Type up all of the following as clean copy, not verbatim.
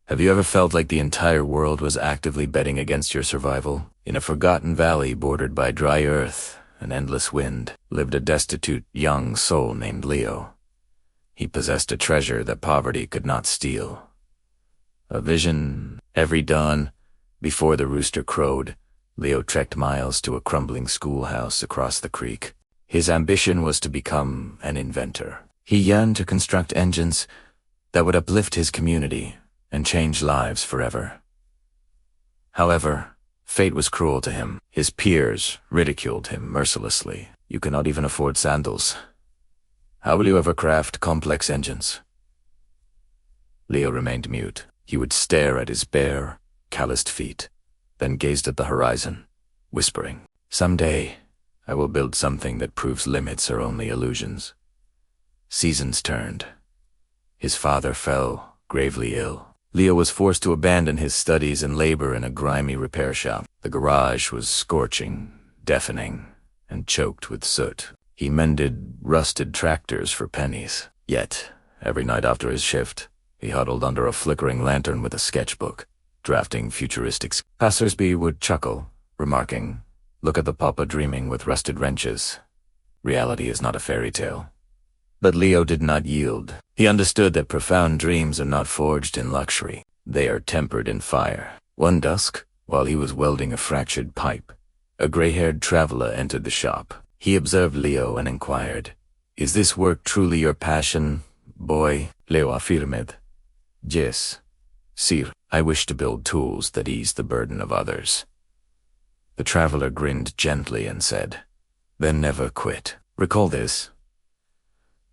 Have you ever felt like the entire world was actively betting against your survival? In a forgotten valley bordered by dry earth and endless wind lived a destitute young soul named Leo. He possessed a treasure that poverty could not steal. A vision. Every dawn, before the rooster crowed, Leo trekked miles to a crumbling schoolhouse across the creek. His ambition was to become an inventor. He yearned to construct engines that would uplift his community and change lives forever. However, fate was cruel to him. His peers ridiculed him mercilessly. You cannot even afford sandals. How will you ever craft complex engines? Leo remained mute. He would stare at his bare, calloused feet, then gazed at the horizon, whispering, "Someday, I will build something that proves limits are only illusions." Seasons turned. His father fell, gravely ill. Leo was forced to abandon his studies and labor in a grimy repair shop. The garage was scorching, deafening, and choked with soot. He mended rusted tractors for pennies. Yet, every night after his shift, he huddled under a flickering lantern with a sketchbook, drafting futuristic. Passersby would chuckle, remarking, "Look at the papa dreaming with rusted wrenches. Reality is not a fairy tale." But Leo did not yield. He understood that profound dreams are not forged in luxury. They are tempered in fire. One dusk, while he was welding a fractured pipe, a gray-haired traveler entered the shop. He observed Leo and inquired, "Is this work truly your passion, boy?" Leo affirmed, "Yes, sir. I wish to build tools that ease the burden of others." The traveler grinned gently and said, "Then never quit. Recall this.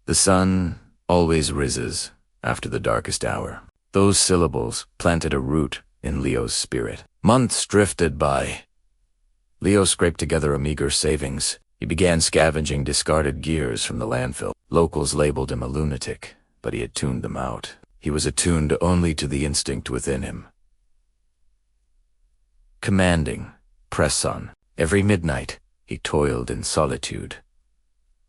The sun always rises after the darkest hour." Those syllables planted a root in Leo's spirit. Months drifted by. Leo scraped together a meager savings. He began scavenging discarded gears from the landfill. Locals labeled him a lunatic, but he had tuned them out. He was attuned only to the instinct within him. Commanding, press on. Every midnight, he toiled in solitude.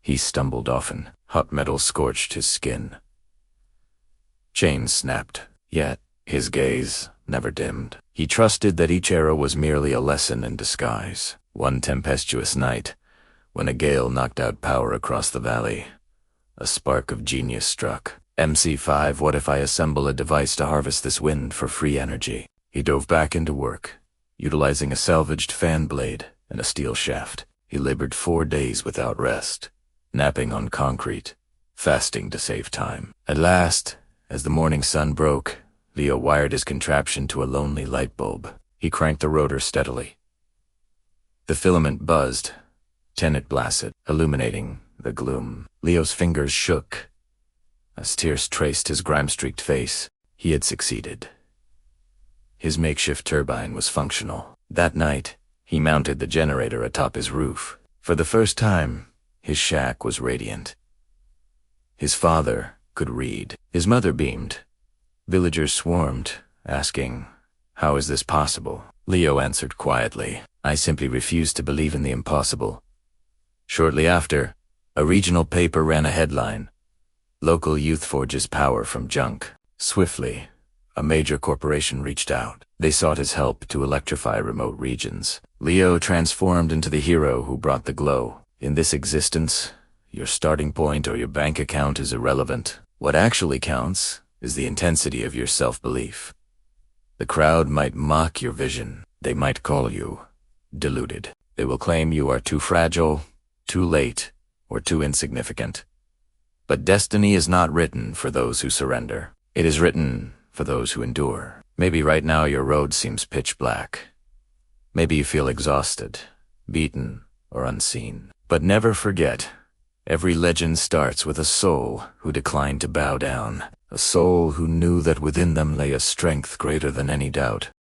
He stumbled often. Hot metal scorched his skin. Chains snapped, yet his gaze never dimmed. He trusted that each era was merely a lesson in disguise. One tempestuous night, when a gale knocked out power across the valley, a spark of genius struck. MC5, what if I assemble a device to harvest this wind for free energy? He dove back into work, utilizing a salvaged fan blade and a steel shaft. He labored 4 days without rest, napping on concrete, fasting to save time. At last, as the morning sun broke, Leo wired his contraption to a lonely light bulb. He cranked the rotor steadily. The filament buzzed, tenet blasted, illuminating the gloom. Leo's fingers shook as tears traced his grime-streaked face. He had succeeded. His makeshift turbine was functional. That night, he mounted the generator atop his roof. For the first time, his shack was radiant. His father could read. His mother beamed. Villagers swarmed, asking, "How is this possible?" Leo answered quietly, "I simply refuse to believe in the impossible." Shortly after, a regional paper ran a headline, "Local youth forges power from junk." Swiftly, a major corporation reached out. They sought his help to electrify remote regions. Leo transformed into the hero who brought the glow. In this existence, your starting point or your bank account is irrelevant. What actually counts is the intensity of your self-belief. The crowd might mock your vision. They might call you deluded. They will claim you are too fragile, too late, or too insignificant. But destiny is not written for those who surrender. It is written for those who endure. Maybe right now your road seems pitch black. Maybe you feel exhausted, beaten, or unseen. But never forget, every legend starts with a soul who declined to bow down. A soul who knew that within them lay a strength greater than any doubt.